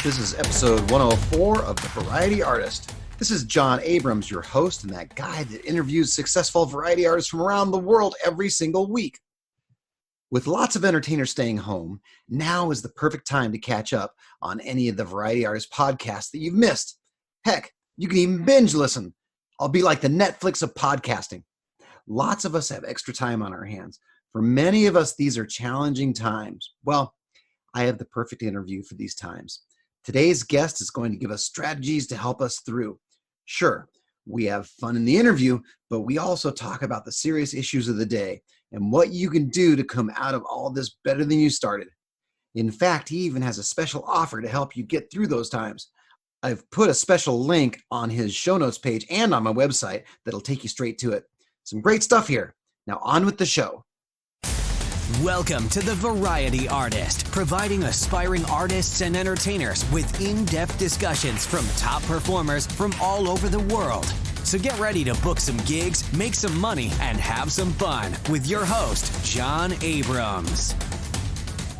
This is episode 104 of The Variety Artist. This is John Abrams, your host, and that guy that interviews successful variety artists from around the world every single week. With lots of entertainers staying home, now is the perfect time to catch up on any of the Variety Artist podcasts that you've missed. Heck, you can even binge listen. I'll be like the Netflix of podcasting. Lots of us have extra time on our hands. For many of us, these are challenging times. Well, I have the perfect interview for these times. Today's guest is going to give us strategies to help us through. Sure, we have fun in the interview, but we also talk about the serious issues of the day and what you can do to come out of all this better than you started. In fact, he even has a special offer to help you get through those times. I've put a special link on his show notes page and on my website that'll take you straight to it. Some great stuff here. Now on with the show. Welcome to The Variety Artist, providing aspiring artists and entertainers with in-depth discussions from top performers from all over the world. So get ready to book some gigs, make some money, and have some fun with your host, John Abrams.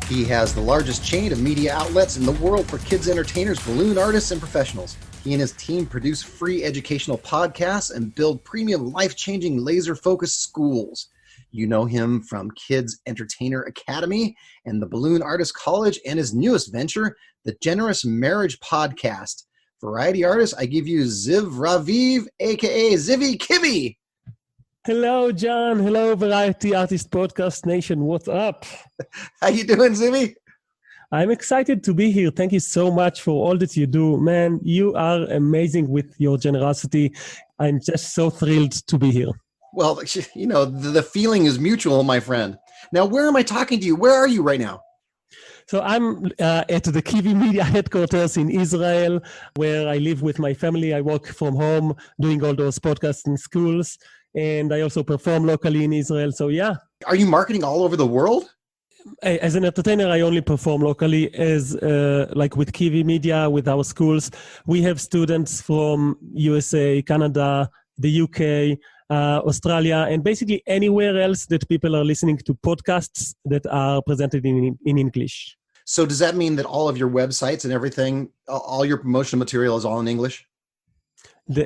He has the largest chain of media outlets in the world for kids entertainers, balloon artists, and professionals. He and his team produce free educational podcasts and build premium life-changing laser-focused schools. You know him from Kids Entertainer Academy and the Balloon Artist College and his newest venture, the Generous Marriage Podcast. Variety artist, I give you Ziv, a.k.a. Zivi, Kivi. Hello, John. Hello, Variety Artist Podcast Nation. What's up? How you doing, Zivi? I'm excited to be here. Thank you so much for all that you do. Man, you are amazing with your generosity. I'm just so thrilled to be here. Well, you know, the feeling is mutual, my friend. Now, where am I talking to you? Where are you right now? So I'm at the Kivi Media headquarters in Israel, where I live with my family. I work from home, doing all those podcasts in schools, and I also perform locally in Israel. So yeah. Are you marketing all over the world? As an entertainer, I only perform locally as like with Kivi Media, with our schools. We have students from USA, Canada, the UK, Australia, and basically anywhere else that people are listening to podcasts that are presented in English. So does that mean that all of your websites and everything, all your promotional material is all in English?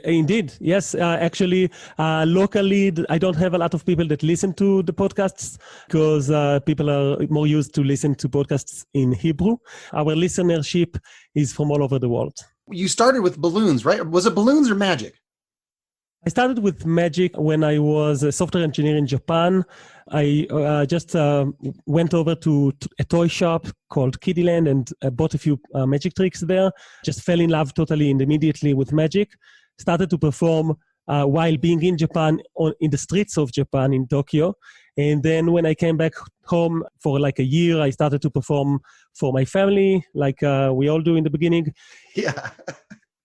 Indeed, yes. Actually, locally, I don't have a lot of people that listen to the podcasts because people are more used to listen to podcasts in Hebrew. Our listenership is from all over the world. You started with balloons, right? Was it balloons or magic? I started with magic when I was a software engineer in Japan. I just went over to a toy shop called Kiddyland and bought a few magic tricks there. Just fell in love totally and immediately with magic. Started to perform while being in Japan, in the streets of Japan in Tokyo. And then when I came back home for like a year, I started to perform for my family, like we all do in the beginning. Yeah.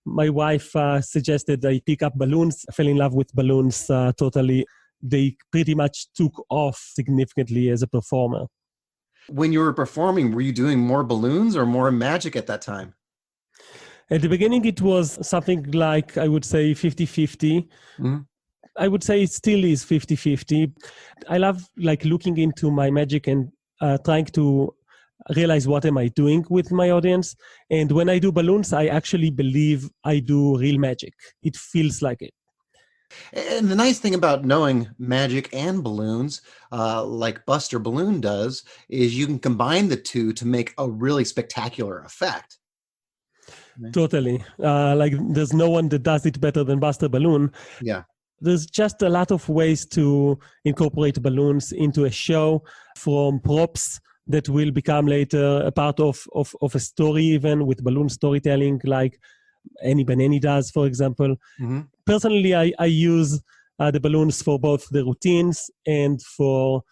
My wife suggested I pick up balloons. I fell in love with balloons totally. They pretty much took off significantly as a performer. When you were performing, were you doing more balloons or more magic at that time? At the beginning, it was something like, I would say, 50-50. Mm-hmm. I would say it still is 50-50. I love like looking into my magic and trying to realize what am I doing with my audience. And when I do balloons, I actually believe I do real magic. It feels like it. And the nice thing about knowing magic and balloons, like Buster Balloon does, is you can combine the two to make a really spectacular effect. Totally. Like there's no one that does it better than Buster Balloon. Yeah. There's just a lot of ways to incorporate balloons into a show, from props that will become later a part of a story, even with balloon storytelling, like Annie Benany does, for example. Mm-hmm. Personally, I use the balloons for both the routines and for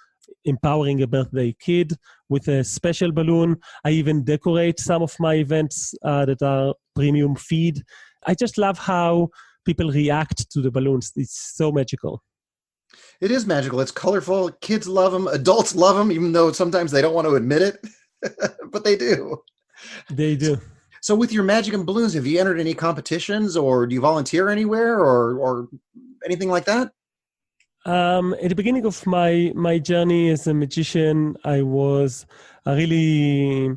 empowering a birthday kid with a special balloon. I even decorate some of my events that are premium feed. I just love how people react to the balloons. It's so magical. It is magical. It's colorful. Kids love them. Adults love them, even though sometimes they don't want to admit it, but they do. They do. So with your magic and balloons, have you entered any competitions or do you volunteer anywhere or anything like that? At the beginning of my journey as a magician, I was really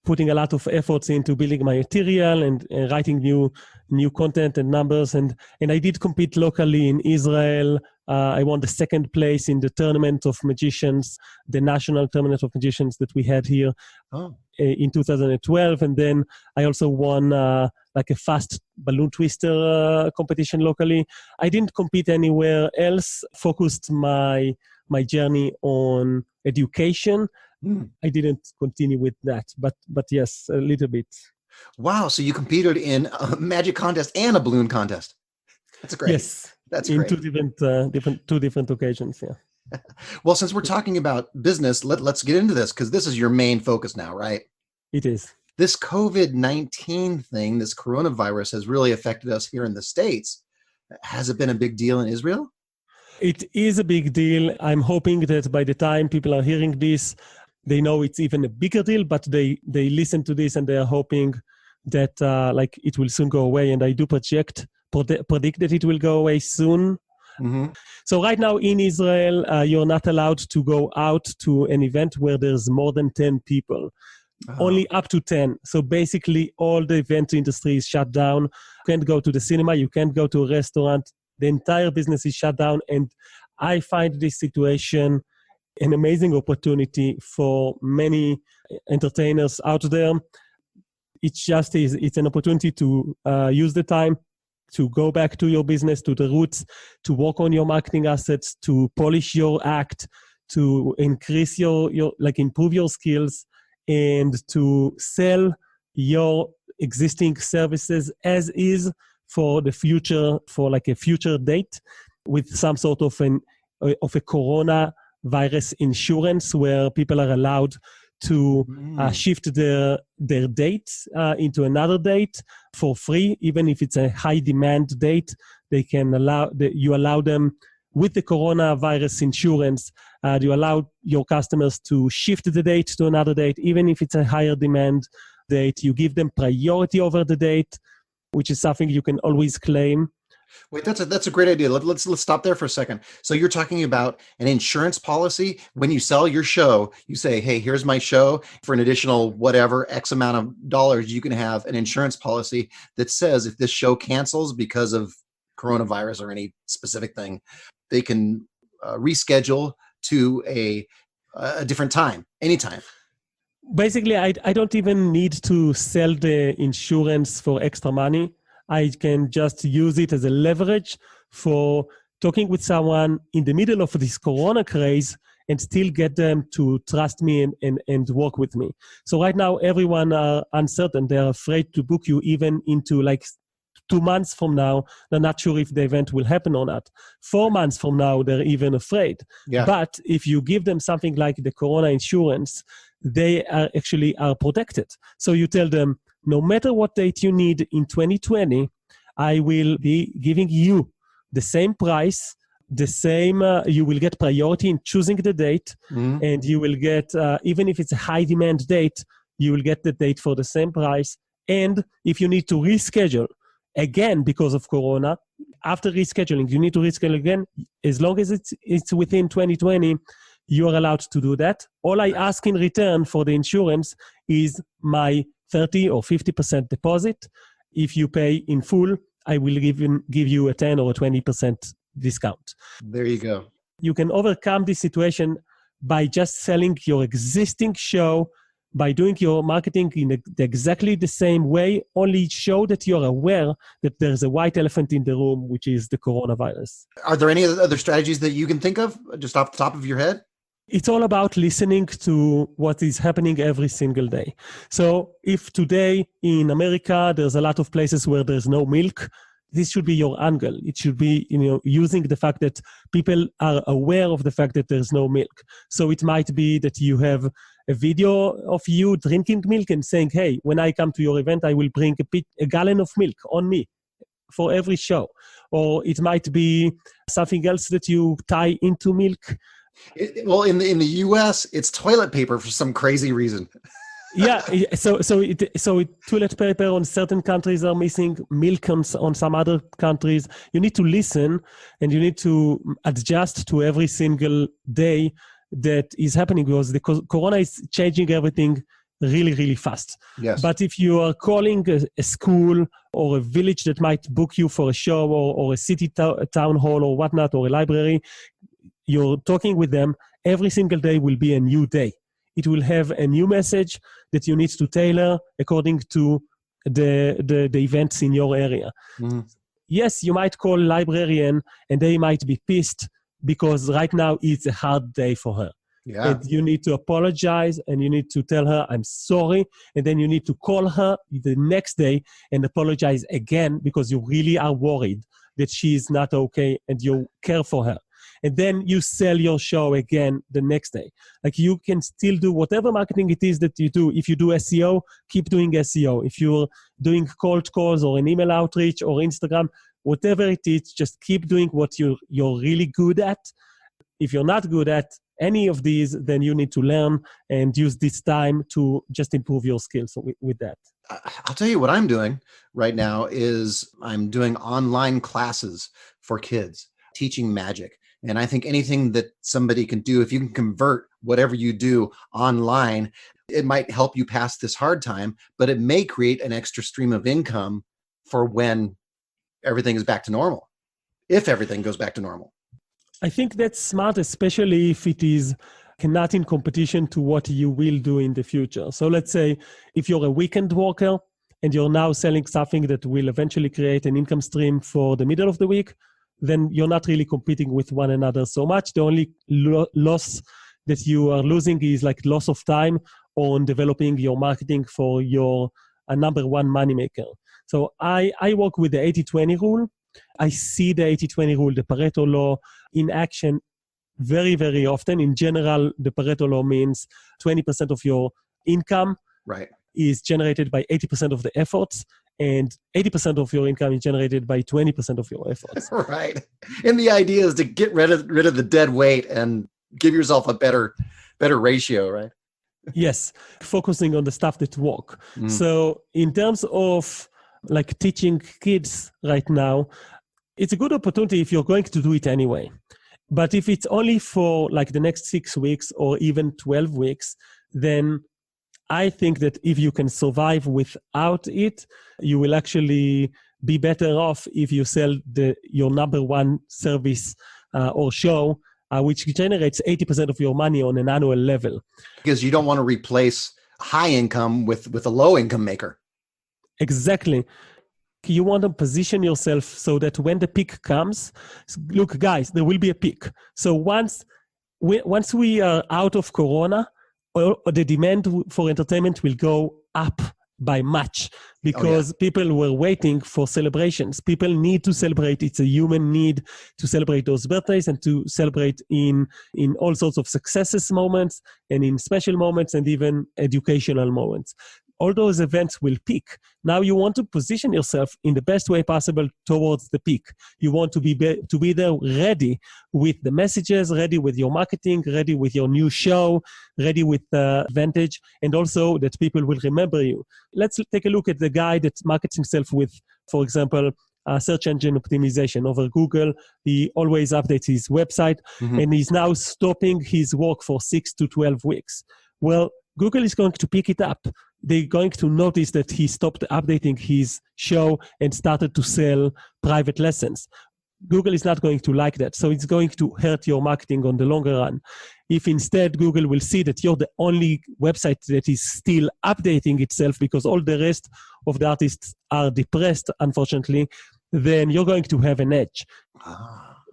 putting a lot of efforts into building my material and writing new content and numbers. And I did compete locally in Israel. I won the second place in the tournament of magicians, the national tournament of magicians that we had here in 2012. And then I also won like a fast balloon twister competition locally. I didn't compete anywhere else, focused my journey on education. I didn't continue with that, but yes, a little bit. Wow. So you competed in a magic contest and a balloon contest. That's great. Yes. That's in great. two different occasions. Yeah. Well, since we're talking about business, let's get into this because this is your main focus now, right? It is. This COVID-19 thing, this coronavirus has really affected us here in the States. Has it been a big deal in Israel? It is a big deal. I'm hoping that by the time people are hearing this, they know it's even a bigger deal, but they listen to this and they are hoping that like it will soon go away. And I do predict that it will go away soon. Mm-hmm. So right now in Israel, you're not allowed to go out to an event where there's more than 10 people. Only up to 10. So basically all the event industry is shut down. You can't go to the cinema. You can't go to a restaurant. The entire business is shut down. And I find this situation an amazing opportunity for many entertainers out there. It's an opportunity to use the time to go back to your business, to the roots, to work on your marketing assets, to polish your act, to increase your improve your skills, and to sell your existing services as is for the future, for like a future date with some sort of a coronavirus insurance where people are allowed to shift their date into another date for free, even if it's a high demand date. They can you allow them with the coronavirus insurance. You allow your customers to shift the date to another date, even if it's a higher demand date. You give them priority over the date, which is something you can always claim. Wait, that's a great idea. Let's stop there for a second. So you're talking about an insurance policy. When you sell your show, you say, hey, here's my show. For an additional whatever X amount of dollars, you can have an insurance policy that says if this show cancels because of coronavirus or any specific thing, they can reschedule to a different time, anytime. Basically, I don't even need to sell the insurance for extra money. I can just use it as a leverage for talking with someone in the middle of this corona craze and still get them to trust me and work with me. So right now, everyone are uncertain. They're afraid to book you even into like 2 months from now. They're not sure if the event will happen or not. 4 months from now, they're even afraid. Yeah. But if you give them something like the corona insurance, they are protected. So you tell them, no matter what date you need in 2020, I will be giving you the same price, you will get priority in choosing the date, and you will get, even if it's a high demand date, you will get the date for the same price. And if you need to reschedule again because of Corona, after rescheduling, you need to reschedule again. As long as it's within 2020, you are allowed to do that. All I ask in return for the insurance is my 30 or 50% deposit. If you pay in full, I will give you a 10 or a 20% discount. There you go. You can overcome this situation by just selling your existing show, by doing your marketing in exactly the same way, only show that you're aware that there's a white elephant in the room, which is the coronavirus. Are there any other strategies that you can think of just off the top of your head? It's all about listening to what is happening every single day. So if today in America, there's a lot of places where there's no milk, this should be your angle. It should be, using the fact that people are aware of the fact that there's no milk. So it might be that you have a video of you drinking milk and saying, hey, when I come to your event, I will bring a gallon of milk on me for every show. Or it might be something else that you tie into milk. Well, in the U.S., it's toilet paper for some crazy reason. Yeah, so toilet paper on certain countries are missing, milk on some other countries. You need to listen and you need to adjust to every single day that is happening because the corona is changing everything really, really fast. Yes. But if you are calling a school or a village that might book you for a show or a city town hall or whatnot, or a library, you're talking with them, every single day will be a new day. It will have a new message that you need to tailor according to the events in your area. Mm-hmm. Yes, you might call a librarian and they might be pissed because right now it's a hard day for her. Yeah. And you need to apologize and you need to tell her, I'm sorry. And then you need to call her the next day and apologize again because you really are worried that she is not okay and you care for her. And then you sell your show again the next day. Like you can still do whatever marketing it is that you do. If you do SEO, keep doing SEO. If you're doing cold calls or an email outreach or Instagram, whatever it is, just keep doing what you're really good at. If you're not good at any of these, then you need to learn and use this time to just improve your skills with that. I'll tell you what I'm doing right now is I'm doing online classes for kids, teaching magic. And I think anything that somebody can do, if you can convert whatever you do online, it might help you pass this hard time, but it may create an extra stream of income for when everything is back to normal, if everything goes back to normal. I think that's smart, especially if it is not in competition to what you will do in the future. So let's say if you're a weekend worker and you're now selling something that will eventually create an income stream for the middle of the week, then you're not really competing with one another so much. The only loss that you are losing is like loss of time on developing your marketing for your number one moneymaker. So I work with the 80-20 rule. I see the 80-20 rule, the Pareto law, in action very, very often. In general, the Pareto law means 20% of your income is generated by 80% of the efforts, and 80% of your income is generated by 20% of your efforts. Right. And the idea is to get rid of the dead weight and give yourself a better ratio, right? Yes. Focusing on the stuff that work. So in terms of like teaching kids right now, it's a good opportunity if you're going to do it anyway. But if it's only for like the next 6 weeks or even 12 weeks, then I think that if you can survive without it, you will actually be better off if you sell your number one service or show, which generates 80% of your money on an annual level. Because you don't want to replace high income with a low income maker. Exactly. You want to position yourself so that when the peak comes, look, guys, there will be a peak. So once we are out of Corona, the demand for entertainment will go up by much because people were waiting for celebrations. People need to celebrate. It's a human need to celebrate those birthdays and to celebrate in all sorts of successes moments and in special moments and even educational moments. All those events will peak. Now you want to position yourself in the best way possible towards the peak. You want to be there ready with the messages, ready with your marketing, ready with your new show, ready with the advantage, and also that people will remember you. Let's take a look at the guy that markets himself with, for example, search engine optimization over Google. He always updates his website, and he's now stopping his work for 6 to 12 weeks. Well, Google is going to pick it up. They're going to notice that he stopped updating his show and started to sell private lessons. Google is not going to like that. So it's going to hurt your marketing on the longer run. If instead Google will see that you're the only website that is still updating itself because all the rest of the artists are depressed, unfortunately, then you're going to have an edge.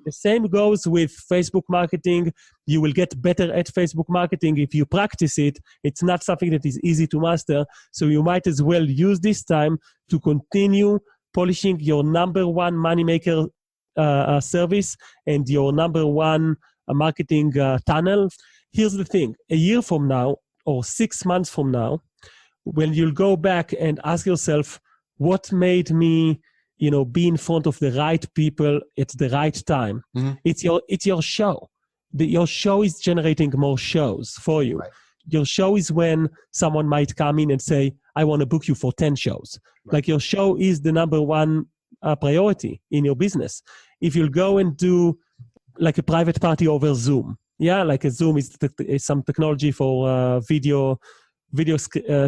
The same goes with Facebook marketing. You will get better at Facebook marketing if you practice it. It's not something that is easy to master. So you might as well use this time to continue polishing your number one moneymaker service and your number one marketing tunnel. Here's the thing. A year from now or 6 months from now, when you'll go back and ask yourself, what made me be in front of the right people at the right time. It's your show. Your show is generating more shows for you. Right. Your show is when someone might come in and say, I want to book you for 10 shows. Right. Like your show is the number one priority in your business. If you'll go and do like a private party over Zoom, like a Zoom is some technology for video video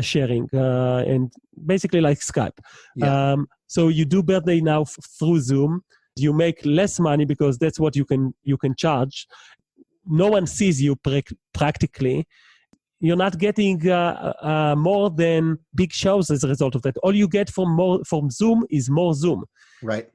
sharing and basically like Skype. Yeah. So you do birthday now through Zoom. You make less money because that's what you can charge. No one sees you practically. You're not getting more than big shows as a result of that. All you get from Zoom is more Zoom. Right.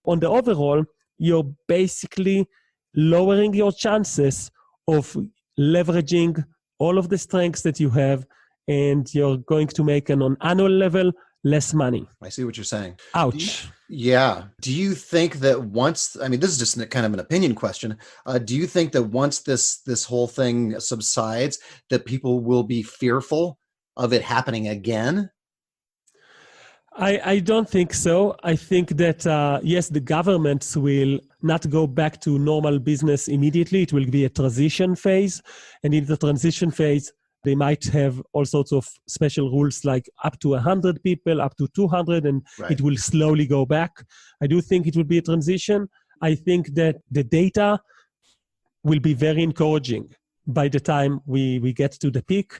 On the overall, you're basically lowering your chances of leveraging all of the strengths that you have, and you're going to make on annual level less money. I see what you're saying. Ouch. Do you think that once, I mean, this is just kind of an opinion question. Do you think that once this whole thing subsides, that people will be fearful of it happening again? I don't think so. I think that, yes, the governments will not go back to normal business immediately. It will be a transition phase. And in the transition phase, they might have all sorts of special rules like up to 100 people, up to 200, and It will slowly go back. I do think it will be a transition. I think that the data will be very encouraging by the time we get to the peak.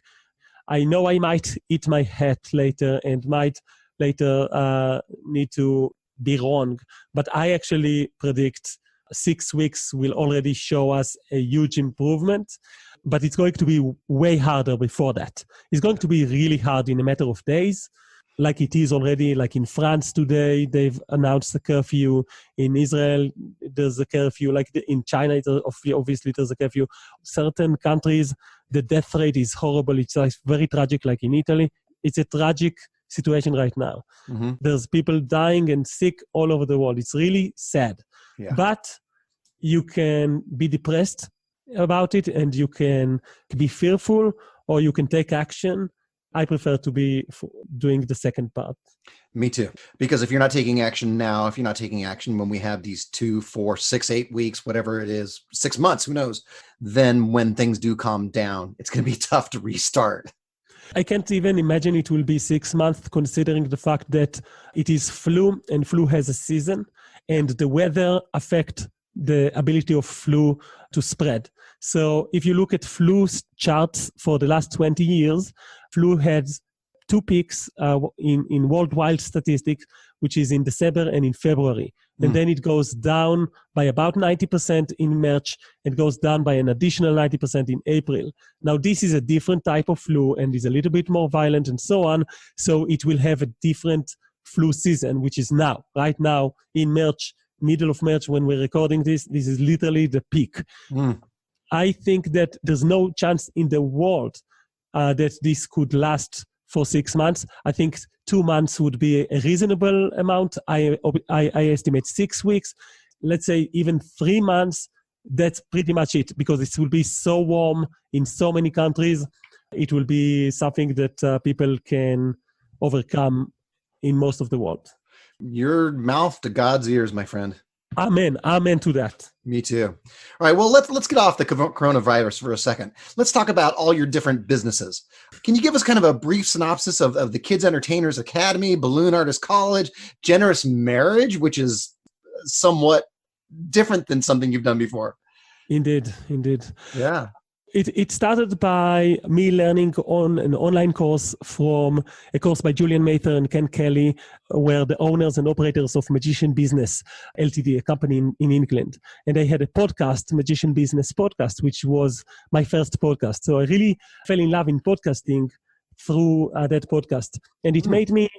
I know I might eat my hat later and might later need to be wrong, but I actually predict 6 weeks will already show us a huge improvement. But it's going to be way harder before that. It's going to be really hard in a matter of days, like it is already. Like in France today, they've announced a curfew. In Israel, there's a curfew. Like in China, obviously there's a curfew. Certain countries, the death rate is horrible. It's like very tragic, like in Italy. It's a tragic situation right now. Mm-hmm. There's people dying and sick all over the world. It's really sad. Yeah. But you can be depressed about it, and you can be fearful, or you can take action. I prefer to be doing the second part. Me too. Because if you're not taking action now, if you're not taking action when we have these 2, 4, 6, 8 weeks, whatever it is, 6 months, who knows, then when things do calm down, it's going to be tough to restart. I can't even imagine it will be 6 months, considering the fact that it is flu, and flu has a season, and the weather affects the ability of flu to spread. So if you look at flu charts for the last 20 years, flu had 2 peaks in worldwide statistics, which is in December and in February. And then it goes down by about 90% in March and goes down by an additional 90% in April. Now, this is a different type of flu and is a little bit more violent and so on. So it will have a different flu season, which is now, right now in March, middle of March, when we're recording this is literally the peak. I think that there's no chance in the world that this could last for 6 months. I think 2 months would be a reasonable amount. I estimate 6 weeks. Let's say even 3 months. That's pretty much it, because it will be so warm in so many countries. It will be something that people can overcome in most of the world. Your mouth to God's ears, my friend. Amen. Amen to that. Me too. All right. Well, let's get off the coronavirus for a second. Let's talk about all your different businesses. Can you give us kind of a brief synopsis of the Kids Entertainers Academy, Balloon Artist College, Generous Marriage, which is somewhat different than something you've done before? Indeed. Yeah. It started by me learning on an online course from a course by Julian Mather and Ken Kelly, where the owners and operators of Magician Business Ltd, a company in England. And they had a podcast, Magician Business Podcast, which was my first podcast. So I really fell in love in podcasting through that podcast. And it made me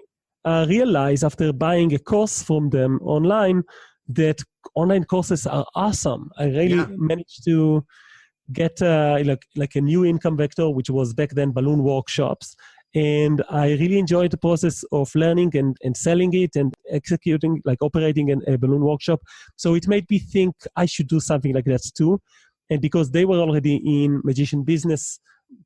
realize, after buying a course from them online, that online courses are awesome. I really managed to get like a new income vector, which was back then balloon workshops. And I really enjoyed the process of learning and selling it and executing, like operating a balloon workshop. So it made me think I should do something like that too. And because they were already in Magician Business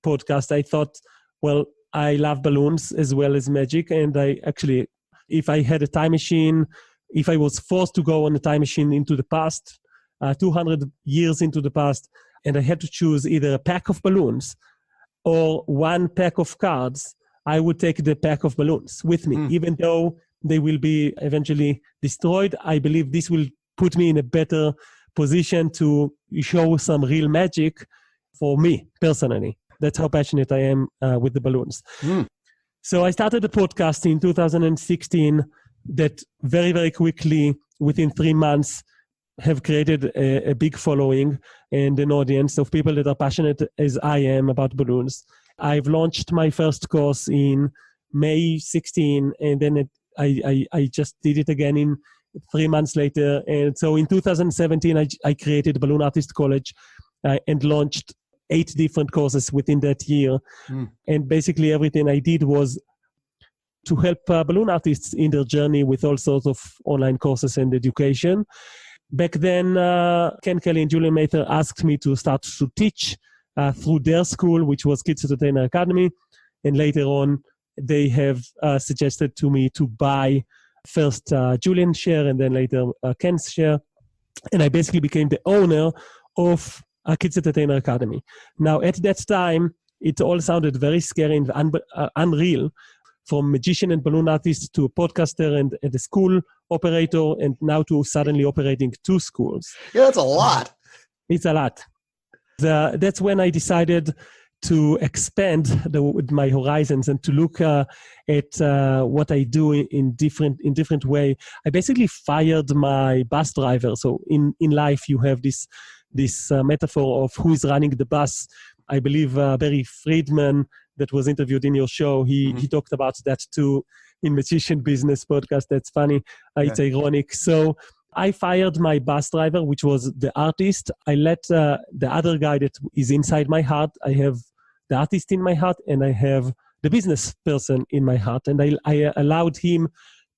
Podcast, I thought, well, I love balloons as well as magic. And I actually, if I had a time machine, if I was forced to go on a time machine into the past, 200 years into the past, and I had to choose either a pack of balloons or one pack of cards, I would take the pack of balloons with me. Even though they will be eventually destroyed, I believe this will put me in a better position to show some real magic for me personally. That's how passionate I am with the balloons. So I started a podcast in 2016 that very, very quickly, within 3 months, have created a big following and an audience of people that are passionate as I am about balloons. I've launched my first course in May 16, and then I just did it again in 3 months later. And so in 2017, I created Balloon Artist College and launched 8 different courses within that year. And basically everything I did was to help balloon artists in their journey with all sorts of online courses and education. Back then, Ken Kelly and Julian Mather asked me to start to teach through their school, which was Kids Entertainer Academy. And later on, they have suggested to me to buy first Julian's share and then later Ken's share. And I basically became the owner of Kids Entertainer Academy. Now, at that time, it all sounded very scary and unreal, from magician and balloon artist to a podcaster and a school operator, and now to suddenly operating 2 schools. Yeah, that's a lot. It's a lot. That's when I decided to expand my horizons and to look at what I do in different way. I basically fired my bus driver. So in life, you have this metaphor of who is running the bus. I believe Barry Friedman, that was interviewed in your show, he talked about that too in Magician Business Podcast. That's funny. It's ironic. So I fired my bus driver, which was the artist. I let the other guy that is inside my heart. I have the artist in my heart and I have the business person in my heart. And I allowed him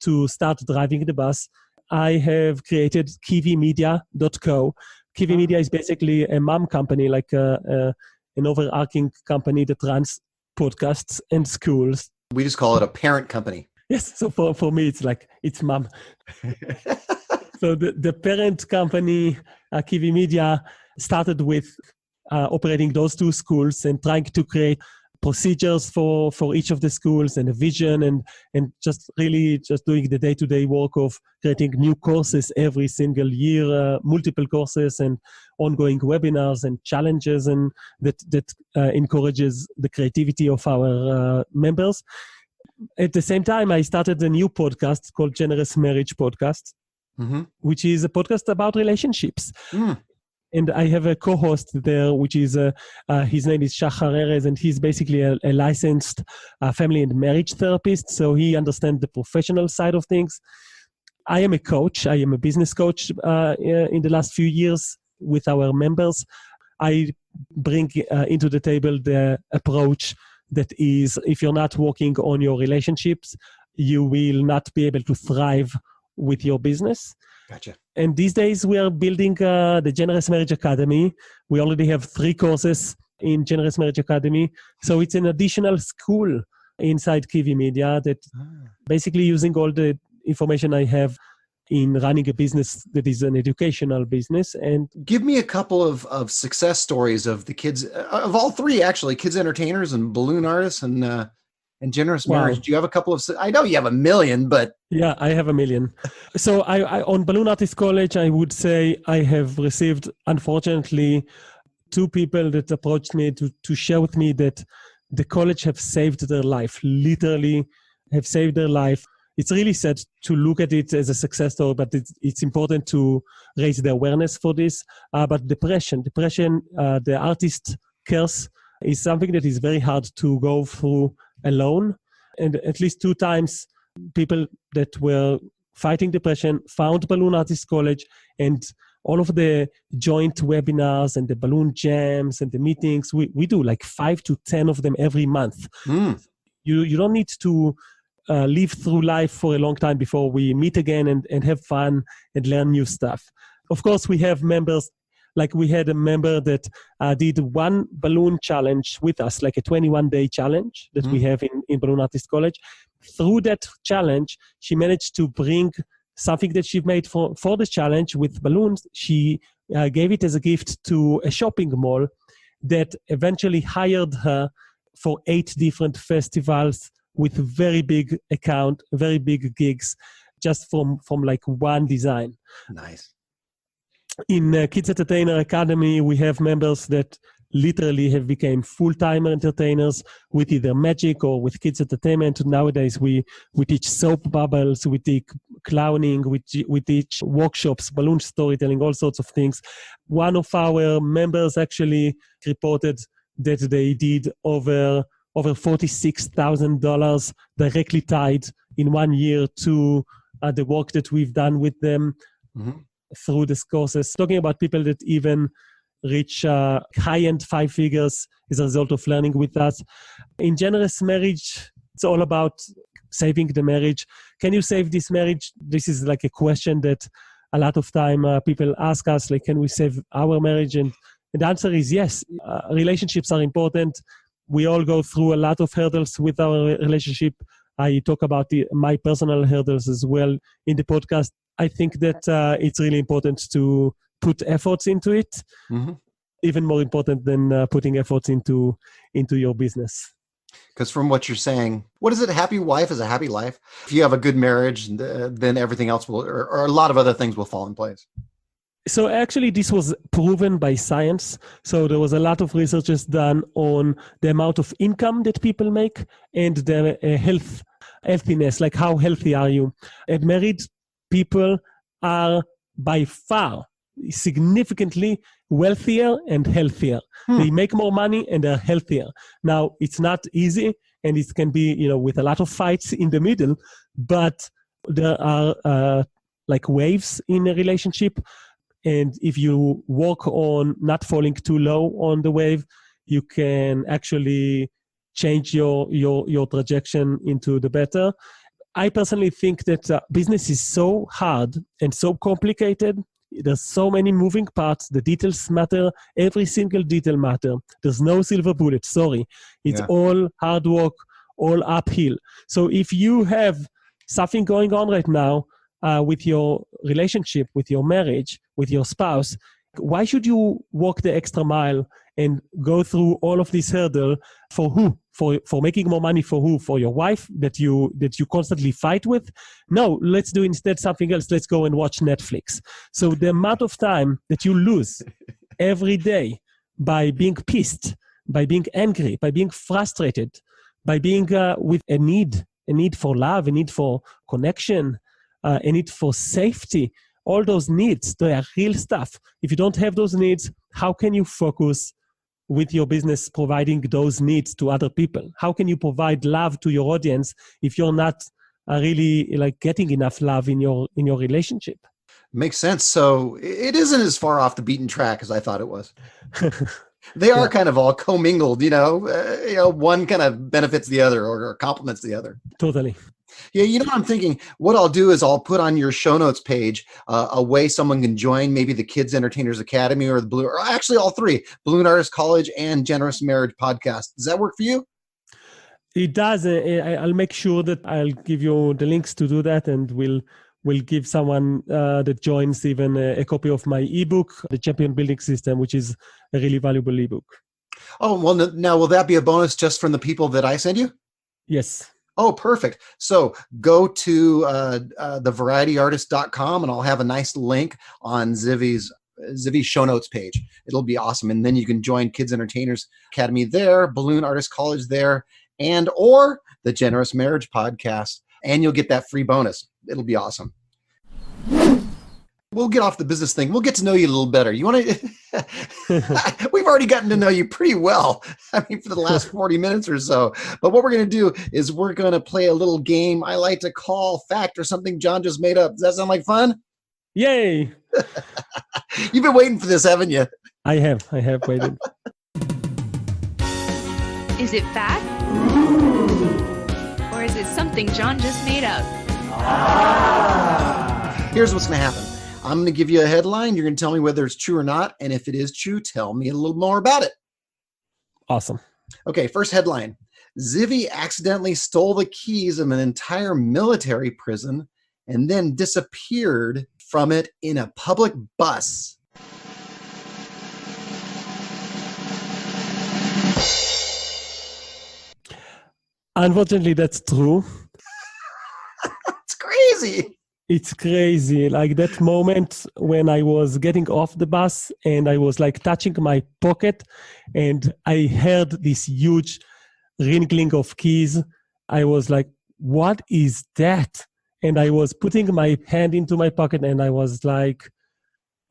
to start driving the bus. I have created KiviMedia.co. Kivi Media is basically a mom company, like an overarching company that runs podcasts and schools. We just call it a parent company. Yes. So for me, it's mom. So the parent company, Kivi Media, started with operating those 2 schools and trying to create procedures for each of the schools and a vision and just doing the day-to-day work of creating new courses every single year, multiple courses and ongoing webinars and challenges, and that encourages the creativity of our members. At the same time, I started a new podcast called Generous Marriage Podcast, which is a podcast about relationships. And I have a co-host there, which is, his name is Shachar Erez, and he's basically a licensed family and marriage therapist. So he understands the professional side of things. I am a coach. I am a business coach in the last few years with our members. I bring into the table the approach that is, if you're not working on your relationships, you will not be able to thrive with your business. Gotcha. And these days we are building the Generous Marriage Academy. We already have 3 courses in Generous Marriage Academy. So it's an additional school inside Kivi Media that basically using all the information I have in running a business that is an educational business. And give me a couple of success stories of the kids, of all 3 actually, kids entertainers and balloon artists and Generous Marriage. Do you have a couple of, I know you have a million, but. Yeah, I have a million. So I on Balloon Artist College, I would say I have received, unfortunately, 2 people that approached me to share with me that the college have saved their life, literally have saved their life. It's really sad to look at it as a success story, but it's important to raise the awareness for this. But depression, the artist curse is something that is very hard to go through alone. And at least 2 times, people that were fighting depression found Balloon Artist College, and all of the joint webinars and the balloon jams and the meetings, we do like 5 to 10 of them every month. You don't need to live through life for a long time before we meet again and have fun and learn new stuff. Of course, we have members, like we had a member that did 1 balloon challenge with us, like a 21-day challenge that we have in Balloon Artist College. Through that challenge, she managed to bring something that she made for the challenge with balloons. She gave it as a gift to a shopping mall that eventually hired her for 8 different festivals with very big very big gigs, just from like 1 design. Nice. In Kids Entertainer Academy, we have members that literally have become full-time entertainers with either magic or with kids entertainment. Nowadays, we teach soap bubbles, we teach clowning, we teach workshops, balloon storytelling, all sorts of things. One of our members actually reported that they did over $46,000 directly tied in 1 year to the work that we've done with them through these courses. Talking about people that even reach high-end 5 figures as a result of learning with us. In Generous Marriage, it's all about saving the marriage. Can you save this marriage? This is like a question that a lot of time people ask us, like, can we save our marriage? And the answer is yes. Relationships are important. We all go through a lot of hurdles with our relationship. I talk about my personal hurdles as well in the podcast. I think that it's really important to put efforts into it, even more important than putting efforts into your business. Because from what you're saying, what is it? A happy wife is a happy life. If you have a good marriage, then everything else will, or a lot of other things will fall in place. So actually, this was proven by science. So there was a lot of researches done on the amount of income that people make and their healthiness, like how healthy are you? And married people are by far significantly wealthier and healthier. They make more money and they're healthier. Now, it's not easy and it can be, with a lot of fights in the middle, but there are like waves in a relationship. And if you work on not falling too low on the wave, you can actually change your trajectory into the better. I personally think that business is so hard and so complicated. There's so many moving parts. The details matter. Every single detail matters. There's no silver bullet. Sorry. It's all hard work, all uphill. So if you have something going on right now with your relationship, with your marriage, with your spouse, why should you walk the extra mile and go through all of this hurdle for who? For making more money for who? For your wife that you constantly fight with? No, let's do instead something else. Let's go and watch Netflix. So the amount of time that you lose every day by being pissed, by being angry, by being frustrated, by being with a need for love, a need for connection, a need for safety, all those needs, they are real stuff. If you don't have those needs, how can you focus with your business providing those needs to other people? How can you provide love to your audience if you're not really like getting enough love in your relationship? Makes sense. So it isn't as far off the beaten track as I thought it was. They are kind of all commingled, one kind of benefits the other or complements the other. Totally. Yeah, what I'm thinking? What I'll do is I'll put on your show notes page a way someone can join maybe the Kids Entertainers Academy or or actually all three, Balloon Artist College and Generous Marriage Podcast. Does that work for you? It does. I'll make sure that I'll give you the links to do that, and we'll give someone that joins even a copy of my ebook, The Champion Building System, which is a really valuable ebook. Oh, well, now will that be a bonus just from the people that I send you? Yes. Oh, perfect. So go to thevarietyartist.com and I'll have a nice link on Zivi's show notes page. It'll be awesome. And then you can join Kids Entertainers Academy there, Balloon Artist College there, or the Generous Marriage Podcast, and you'll get that free bonus. It'll be awesome. We'll get off the business thing. We'll get to know you a little better. You want to? We've already gotten to know you pretty well. I mean, for the last 40 minutes or so. But what we're going to do is we're going to play a little game I like to call Fact or Something John Just Made Up. Does that sound like fun? Yay! You've been waiting for this, haven't you? I have waited. Is it fact? Or is it something John just made up? Here's what's going to happen. I'm going to give you a headline. You're going to tell me whether it's true or not. And if it is true, tell me a little more about it. Awesome. Okay, first headline. Zivi accidentally stole the keys of an entire military prison and then disappeared from it in a public bus. Unfortunately, that's true. It's crazy. It's crazy. Like that moment when I was getting off the bus and I was like touching my pocket and I heard this huge ringing of keys. I was like, what is that? And I was putting my hand into my pocket and I was like,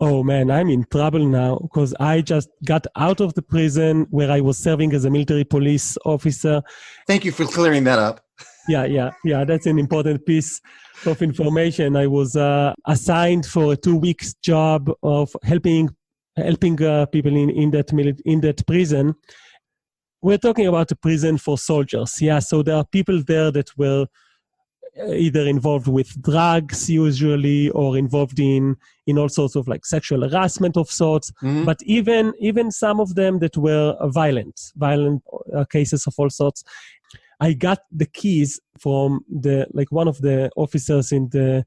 oh man, I'm in trouble now because I just got out of the prison where I was serving as a military police officer. Thank you for clearing that up. Yeah. That's an important piece of information. I was assigned for a 2 weeks job of helping people in that prison. We're talking about a prison for soldiers. Yeah, so there are people there that were either involved with drugs usually or involved in all sorts of like sexual harassment of sorts, but even some of them that were violent cases of all sorts. I got the keys from one of the officers in the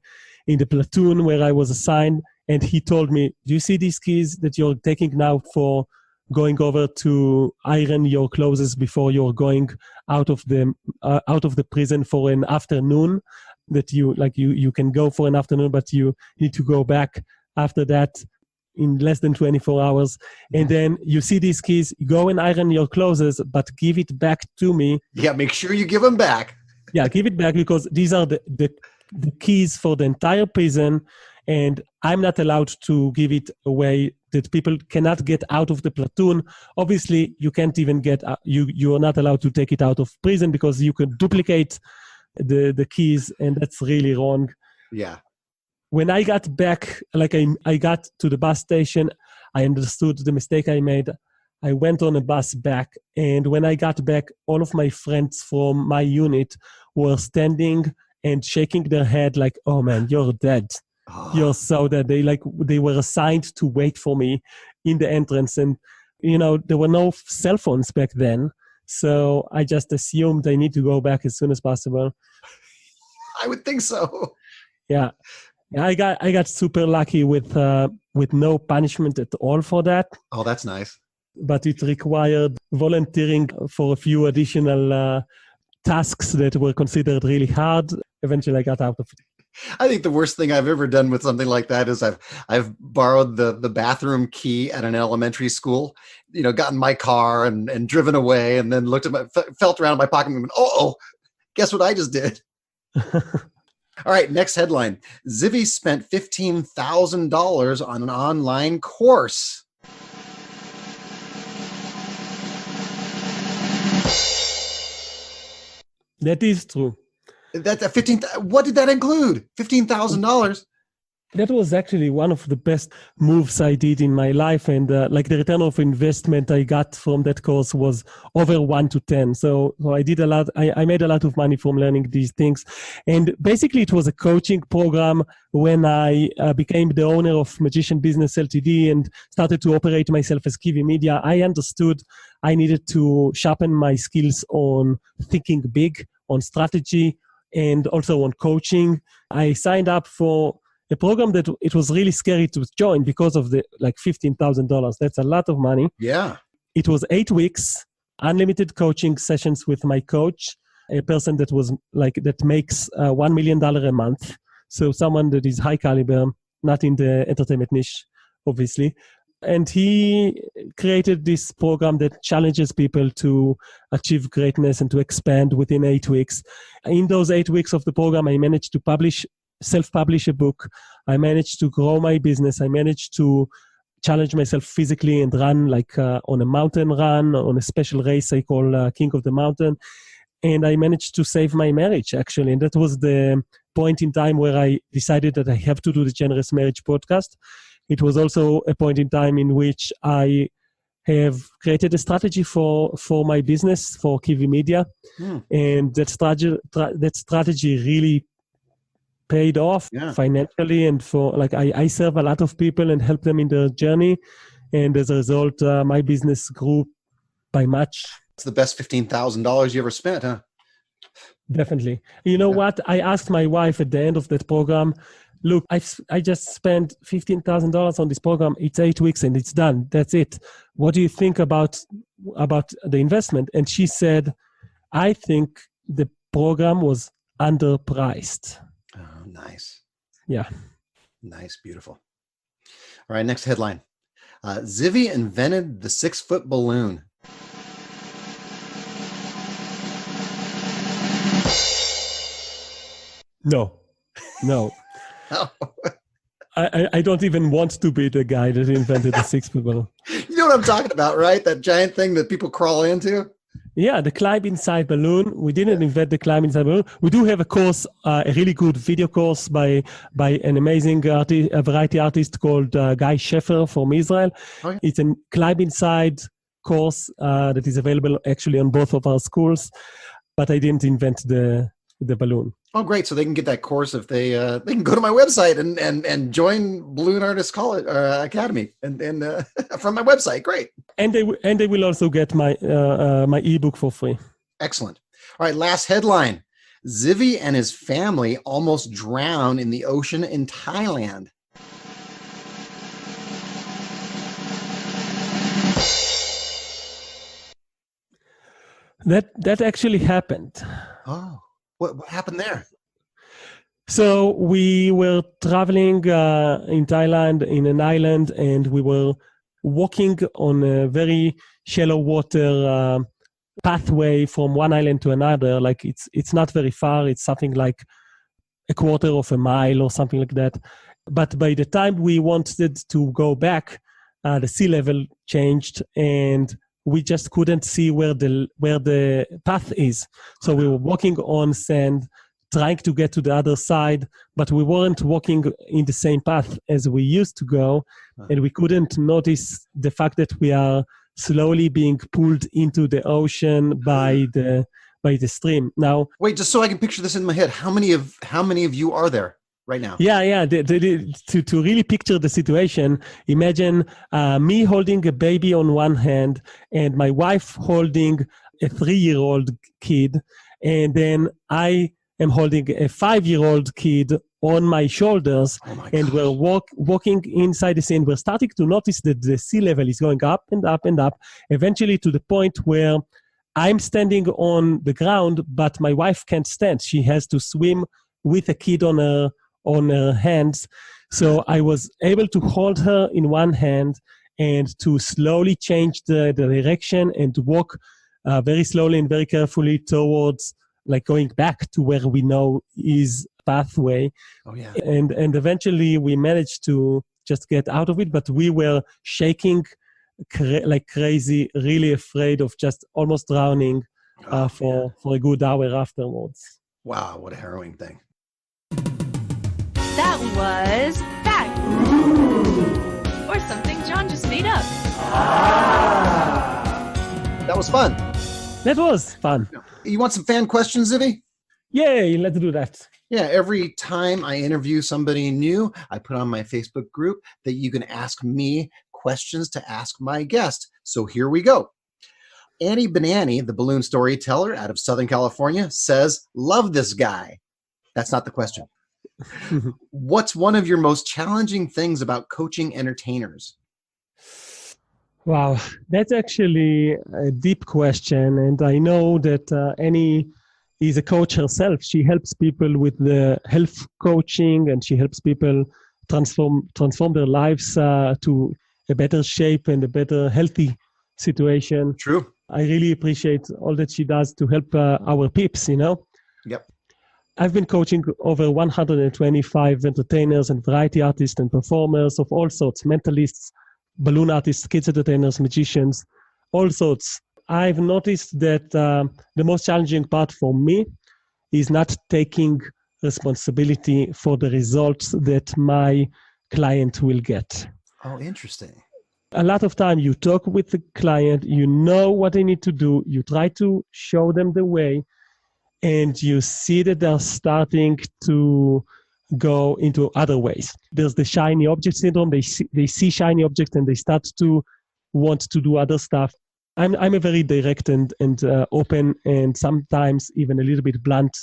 platoon where I was assigned, and he told me, do you see these keys that you're taking now for going over to iron your clothes before you're going out of the prison for an afternoon, that you can go for an afternoon, but you need to go back after that in less than 24 hours. And then you see these keys, go and iron your clothes, but give it back to me. Yeah, make sure you give them back. Yeah, give it back, because these are the keys for the entire prison, and I'm not allowed to give it away, that people cannot get out of the platoon. Obviously, you can't even get, you are not allowed to take it out of prison because you could duplicate the keys, and that's really wrong. Yeah. When I got back, I got to the bus station, I understood the mistake I made. I went on a bus back, and when I got back, all of my friends from my unit were standing and shaking their head like, oh man, you're dead. You're so dead. They were assigned to wait for me in the entrance. And, there were no cell phones back then. So I just assumed I need to go back as soon as possible. I would think so. Yeah. I got super lucky with no punishment at all for that. Oh, that's nice. But it required volunteering for a few additional tasks that were considered really hard. Eventually I got out of it. I think the worst thing I've ever done with something like that is I've borrowed the bathroom key at an elementary school, got in my car and driven away, and then felt around in my pocket and went, oh, guess what I just did? All right, next headline. Zivi spent $15,000 on an online course. That is true. What did that include? $15,000. That was actually one of the best moves I did in my life. And the return of investment I got from that course was over 1 to 10. So I did a lot. I made a lot of money from learning these things. And basically it was a coaching program. When I became the owner of Magician Business Ltd. and started to operate myself as Kivi Media, I understood I needed to sharpen my skills on thinking big, on strategy, and also on coaching. I signed up for a program that it was really scary to join because of the $15,000. That's a lot of money. Yeah. It was 8 weeks, unlimited coaching sessions with my coach, a person that was that makes $1 million a month. So someone that is high caliber, not in the entertainment niche, obviously. And he created this program that challenges people to achieve greatness and to expand within 8 weeks. In those 8 weeks of the program, I managed to self-publish a book. I managed to grow my business. I managed to challenge myself physically and run on a mountain run, on a special race I call King of the Mountain. And I managed to save my marriage, actually. And that was the point in time where I decided that I have to do the Generous Marriage podcast. It was also a point in time in which I have created a strategy for my business, for Kivi Media. And that strategy really paid off financially, and I serve a lot of people and help them in their journey, and as a result my business grew by much. It's the best $15,000 you ever spent, huh? Definitely. What? I asked my wife at the end of that program, look, I just spent $15,000 on this program. It's 8 weeks and it's done. That's it. What do you think about the investment? And she said, I think the program was underpriced. Oh, nice. Yeah. Nice, beautiful. All right, next headline. Zivi invented the 6-foot balloon. No. Oh. I don't even want to be the guy that invented the 6-foot balloon. You know what I'm talking about, right? That giant thing that people crawl into? Yeah, the climb inside balloon. We didn't invent the climb inside balloon. We do have a course, a really good video course by an amazing variety artist called Guy Sheffer from Israel. Oh, yeah. It's a climb inside course that is available actually on both of our schools, but I didn't invent the balloon. Oh, great! So they can get that course if they can go to my website and join Balloon Artist College Academy and from my website. Great. And they will also get my my ebook for free. Excellent. All right, last headline. Zivi and his family almost drown in the ocean in Thailand. That actually happened. Oh, what happened there? So we were traveling in Thailand in an island, and we were walking on a very shallow water pathway from one island to another. Like it's not very far. It's something like a quarter of a mile or something like that. But by the time we wanted to go back, the sea level changed, and we just couldn't see where the path is. So we were walking on sand, trying to get to the other side, but we weren't walking in the same path as we used to go, and we couldn't notice the fact that we are slowly being pulled into the ocean by the stream. Now, wait, just so I can picture this in my head, how many of you are there right now? Yeah. To really picture the situation, imagine me holding a baby on one hand and my wife holding a 3-year-old kid, and then I am holding a 5-year-old kid on my shoulders, and we're walking inside the sea, and we're starting to notice that the sea level is going up and up and up, eventually to the point where I'm standing on the ground, but my wife can't stand. She has to swim with a kid on her hands. So I was able to hold her in one hand and to slowly change the direction and to walk very slowly and very carefully towards, like, going back to where we know is pathway. Oh, yeah. And eventually we managed to just get out of it, but we were shaking like crazy, really afraid of just almost drowning for a good hour afterwards. Wow, what a harrowing thing. That was fact. Or something John just made up. That was fun. That was fun. You want some fan questions, Zivi? Yay, let's do that. Yeah, every time I interview somebody new, I put on my Facebook group that you can ask me questions to ask my guest. So here we go. Annie Banani, the balloon storyteller out of Southern California, says, "Love this guy." That's not the question. What's one of your most challenging things about coaching entertainers? Wow, that's actually a deep question. And I know that Annie is a coach herself. She helps people with the health coaching, and she helps people transform their lives to a better shape and a better healthy situation. True. I really appreciate all that she does to help our peeps, Yep. I've been coaching over 125 entertainers and variety artists and performers of all sorts, mentalists, balloon artists, kids entertainers, magicians, all sorts. I've noticed that the most challenging part for me is not taking responsibility for the results that my client will get. Oh, interesting. A lot of time you talk with the client, you know what they need to do, you try to show them the way, and you see that they're starting to go into other ways. There's the shiny object syndrome. They see shiny objects and they start to want to do other stuff. I'm a very direct and open and sometimes even a little bit blunt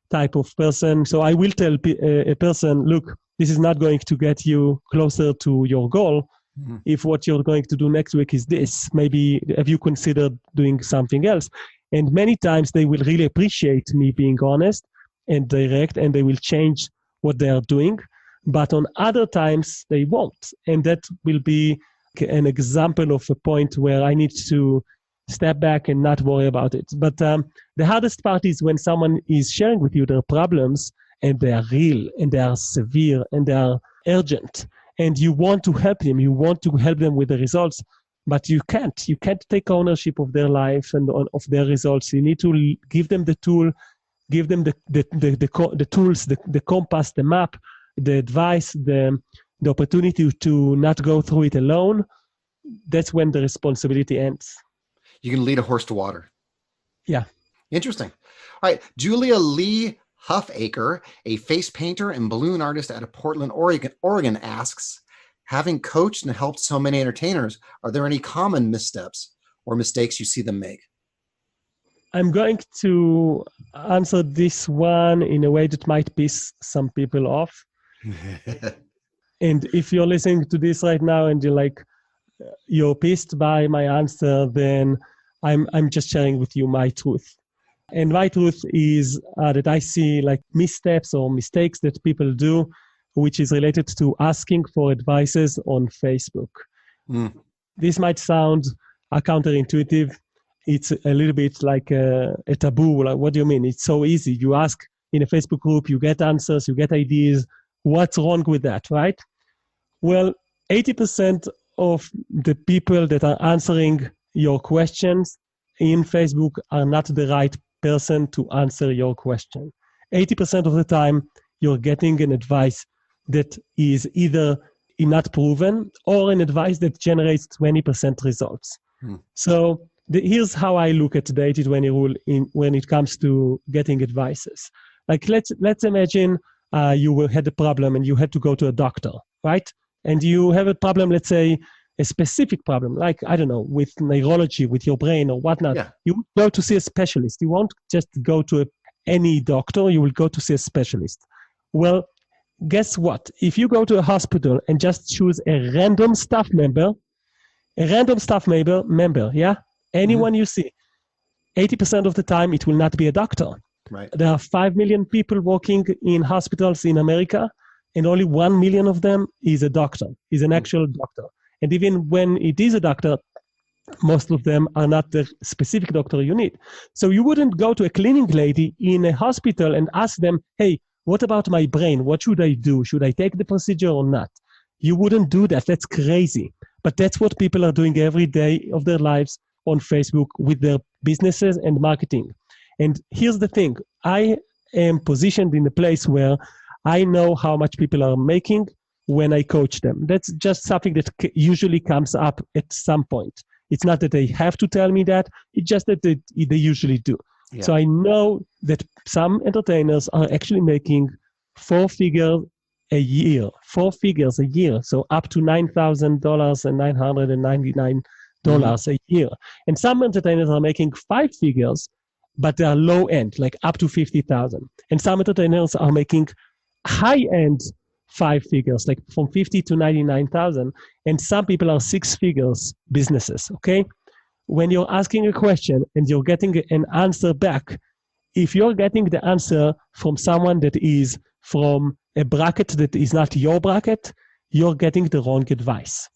type of person. So I will tell a person, look, this is not going to get you closer to your goal. Mm-hmm. If what you're going to do next week is this, maybe have you considered doing something else? And many times they will really appreciate me being honest and direct, and they will change what they are doing. but on other times they won't. And that will be an example of a point where I need to step back and not worry about it. But the hardest part is when someone is sharing with you their problems and they are real and they are severe and they are urgent, and you want to help them, you want to help them with the results, but you can't take ownership of their life and of their results. You need to give them the tool, give them the tools, the compass, the map, the advice, the opportunity to not go through it alone. That's when the responsibility ends. You can lead a horse to water. Yeah. Interesting. All right. Julia Lee Huffaker, a face painter and balloon artist out of Portland, Oregon asks, having coached and helped so many entertainers, are there any common missteps or mistakes you see them make? I'm going to answer this one in a way that might piss some people off. And if you're listening to this right now and you're pissed by my answer, then I'm just sharing with you my truth. And my truth is that I see missteps or mistakes that people do, which is related to asking for advices on Facebook. This might sound counterintuitive. It's a little bit like a taboo. Like, what do you mean? It's so easy. You ask in a Facebook group, you get answers, you get ideas. What's wrong with that, right? Well, 80% of the people that are answering your questions in Facebook are not the right person to answer your question. 80% of the time, you're getting an advice that is either not proven or an advice that generates 20% results. So here's how I look at the 80-20 rule when it comes to getting advices. Like let's imagine you had a problem and you had to go to a doctor, right? And you have a problem, let's say a specific problem, like, I don't know, with neurology, with your brain or whatnot. Yeah. You would go to see a specialist. You won't just go to any doctor, you will go to see a specialist. Well, guess what? If you go to a hospital and just choose a random staff member, yeah? Anyone you see, 80% of the time, it will not be a doctor. Right. There are 5 million people working in hospitals in America, and only 1 million of them is a doctor, is an actual doctor. And even when it is a doctor, most of them are not the specific doctor you need. So you wouldn't go to a cleaning lady in a hospital and ask them, hey, what about my brain? What should I do? Should I take the procedure or not? You wouldn't do that. That's crazy. But that's what people are doing every day of their lives on Facebook with their businesses and marketing. And here's the thing. I am positioned in a place where I know how much people are making when I coach them. That's just something that usually comes up at some point. It's not that they have to tell me that. It's just that they usually do. Yeah. So I know that some entertainers are actually making 4 figures a year. So up to $9,000 and $999 a year. And some entertainers are making 5 figures, but they are low end, like up to 50,000. And some entertainers are making high end 5 figures, like from 50 to 99,000. And some people are 6 figures businesses. Okay. When you're asking a question and you're getting an answer back, if you're getting the answer from someone that is from a bracket that is not your bracket, you're getting the wrong advice.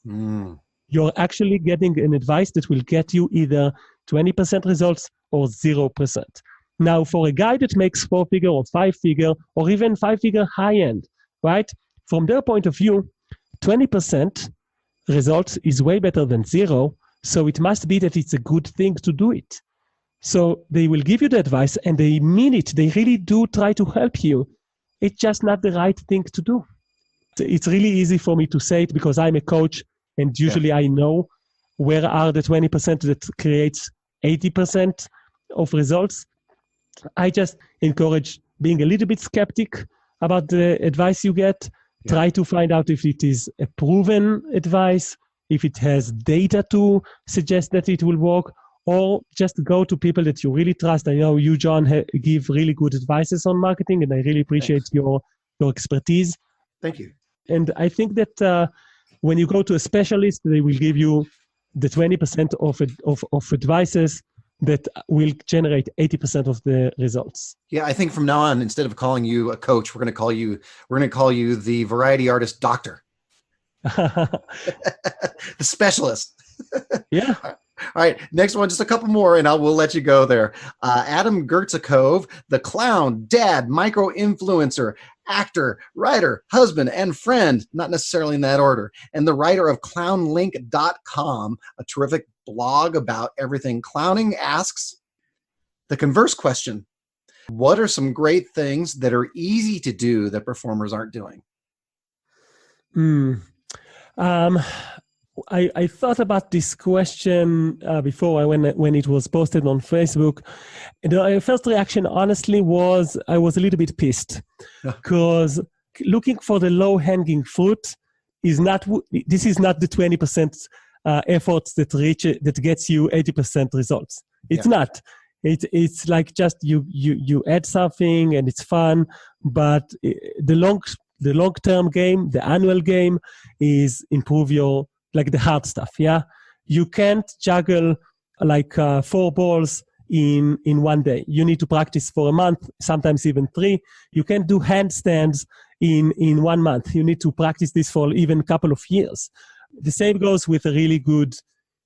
You're actually getting an advice that will get you either 20% results or 0%. Now, for a guy that makes 4-figure or 5-figure or even 5-figure high end, right? From their point of view, 20% results is way better than 0. So it must be that it's a good thing to do it. So they will give you the advice and they mean it. They really do try to help you. It's just not the right thing to do. It's really easy for me to say it because I'm a coach and usually I know where are the 20% that creates 80% of results. I just encourage being a little bit skeptic about the advice you get. Try to find out if it is a proven advice, if it has data to suggest that it will work, or just go to people that you really trust. I know you, John, give really good advices on marketing, and I really appreciate your expertise. Thank you. And I think that when you go to a specialist, they will give you the 20% of advices that will generate 80% of the results. Yeah, I think from now on, instead of calling you a coach, we're going to call you the variety artist doctor, the specialist. Yeah. All right, next one, just a couple more, and we'll let you go there. Adam Gertzakov, the clown, dad, micro-influencer, actor, writer, husband, and friend, not necessarily in that order, and the writer of clownlink.com, a terrific blog about everything clowning, asks the converse question: what are some great things that are easy to do that performers aren't doing? I thought about this question before when it was posted on Facebook. The first reaction, honestly, was I was a little bit pissed because looking for the low-hanging fruit is not. This is not the 20% efforts that gets you 80% results. It's not. It's like just you add something and it's fun, but the long-term game, the annual game, is improve your, like the hard stuff. Yeah, you can't juggle like 4 balls in one day. You need to practice for a month, sometimes even 3. You can't do handstands in 1 month. You need to practice this for even a couple of years. The same goes with a really good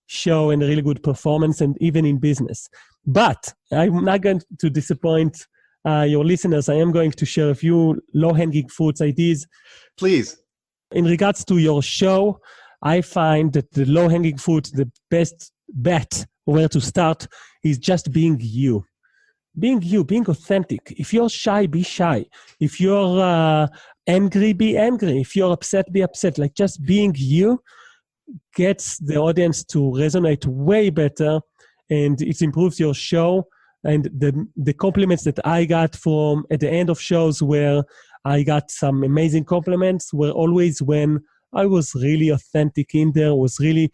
show and a really good performance, and even in business. But I'm not going to disappoint your listeners. I am going to share a few low-hanging fruits ideas. Please. In regards to your show, I find that the low-hanging fruit, the best bet where to start is just being you. Being you, being authentic. If you're shy, be shy. If you're angry, be angry. If you're upset, be upset. Like just being you gets the audience to resonate way better, and it improves your show. And the compliments that I got from at the end of shows where I got some amazing compliments were always when I was really authentic in there, was really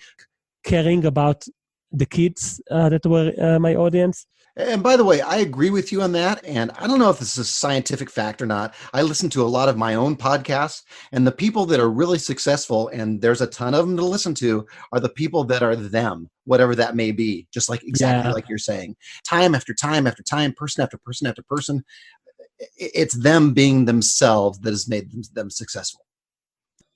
caring about the kids that were my audience. And by the way, I agree with you on that. And I don't know if this is a scientific fact or not. I listen to a lot of my own podcasts, and the people that are really successful, and there's a ton of them to listen to, are the people that are them, whatever that may be, just like exactly like you're saying. Time after time after time, person after person after person, it's them being themselves that has made them successful.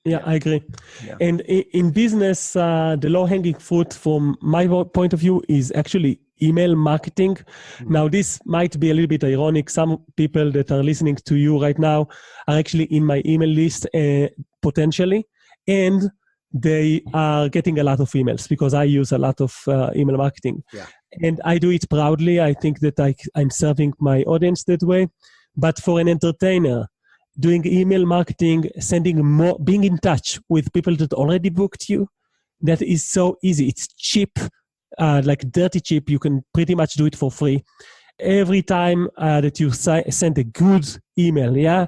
Yeah, I agree. Yeah. And in business, the low-hanging fruit from my point of view is actually email marketing. Mm-hmm. Now, this might be a little bit ironic. Some people that are listening to you right now are actually in my email list potentially, and they are getting a lot of emails because I use a lot of email marketing. Yeah. And I do it proudly. I think that I'm serving my audience that way. But for an entertainer, doing email marketing, sending more, being in touch with people that already booked you, that is so easy. It's cheap, like dirty cheap. You can pretty much do it for free. Every time that you send a good email,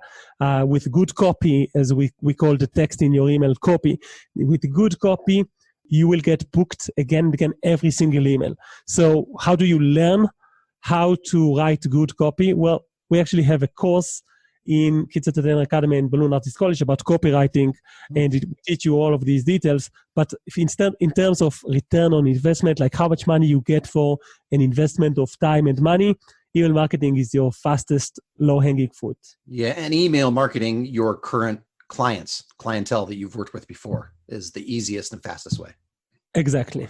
with good copy, as we call the text in your email copy, with good copy, you will get booked again and again every single email. So how do you learn how to write good copy? Well, we actually have a course in Kids Entertainer Academy and Balloon Artist College about copywriting, and it will teach you all of these details. But if in terms of return on investment, like how much money you get for an investment of time and money, email marketing is your fastest low-hanging fruit. Yeah, and email marketing your current clientele that you've worked with before is the easiest and fastest way. Exactly.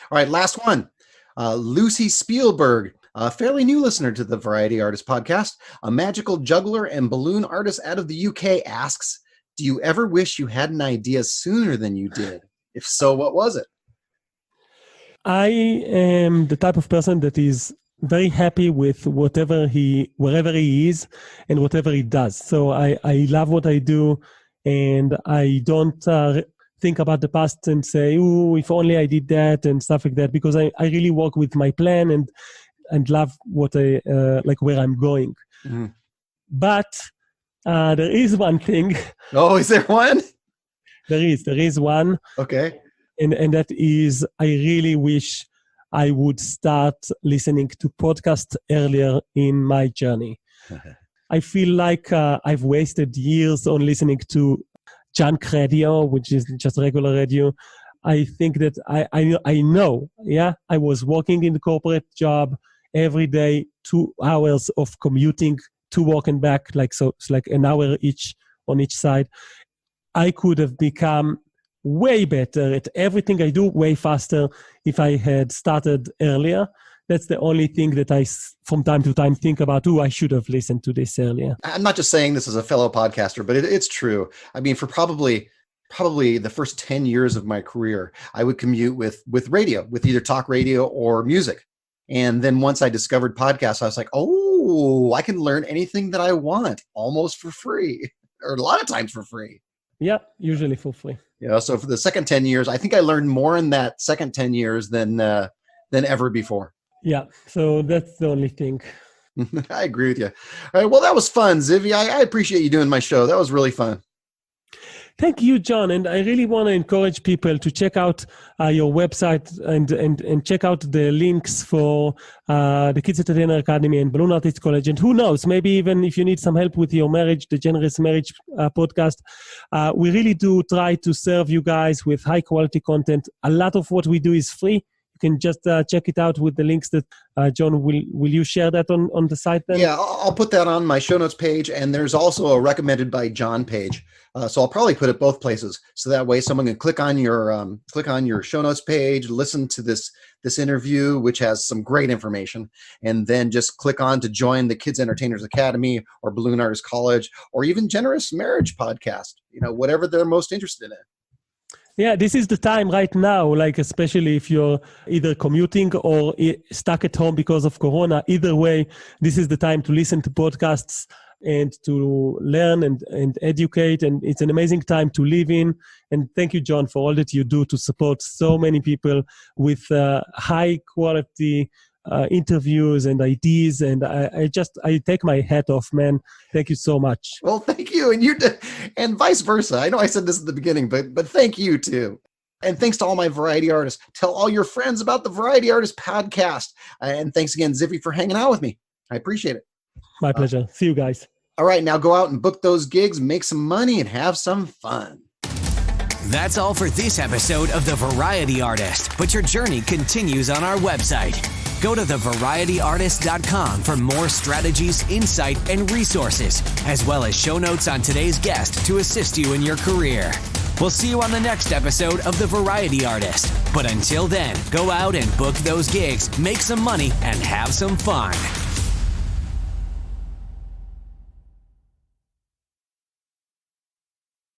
All right, last one. Lucy Spielberg, a fairly new listener to the Variety Artist podcast, a magical juggler and balloon artist out of the UK, asks, do you ever wish you had an idea sooner than you did? If so, what was it? I am the type of person that is very happy with wherever he is and whatever he does. So I love what I do, and I don't think about the past and say, oh, if only I did that and stuff like that, because I really work with my plan and love what I like where I'm going. Mm-hmm. But there is one thing. Oh, is there one? There is one. Okay. And that is, I really wish I would start listening to podcasts earlier in my journey. I feel like I've wasted years on listening to junk radio, which is just regular radio. I think that I know, I was working in the corporate job every day, 2 hours of commuting to work and back, so it's like an hour each on each side. I could have become way better at everything I do, way faster if I had started earlier. That's the only thing that I, from time to time, think about, I should have listened to this earlier. I'm not just saying this as a fellow podcaster, but it's true. I mean, for probably the first 10 years of my career, I would commute with radio, with either talk radio or music. And then once I discovered podcasts, I was like, oh, I can learn anything that I want almost for free, or a lot of times for free. Yeah, usually for free. So for the second 10 years, I think I learned more in that second 10 years than ever before. Yeah, so that's the only thing. I agree with you. All right, well, that was fun, Zivi. I appreciate you doing my show. That was really fun. Thank you, John. And I really want to encourage people to check out your website and check out the links for the Kids Entertainer Academy and Balloon Artists College. And who knows, maybe even if you need some help with your marriage, the Generous Marriage podcast, we really do try to serve you guys with high quality content. A lot of what we do is free. You can just check it out with the links that John, will you share that on the site then? Yeah, I'll put that on my show notes page, and there's also a recommended by John page. So I'll probably put it both places, so that way someone can click on your show notes page, listen to this interview, which has some great information, and then just click on to join the Kids Entertainers Academy or Balloon Artists College or even Generous Marriage podcast. Whatever they're most interested in. Yeah, this is the time right now, especially if you're either commuting or stuck at home because of Corona. Either way, this is the time to listen to podcasts and to learn and educate. And it's an amazing time to live in. And thank you, John, for all that you do to support so many people with high quality interviews and ideas. And I take my hat off, man. Thank you so much. Well, thank you. And vice versa. I know I said this at the beginning, but thank you too. And thanks to all my variety artists. Tell all your friends about the Variety Artist podcast. And thanks again, Zivi, for hanging out with me. I appreciate it. My pleasure. See you guys. All right, now go out and book those gigs, make some money, and have some fun. That's all for this episode of The Variety Artist, but your journey continues on our website. Go to thevarietyartist.com for more strategies, insight, and resources, as well as show notes on today's guest to assist you in your career. We'll see you on the next episode of The Variety Artist. But until then, go out and book those gigs, make some money, and have some fun.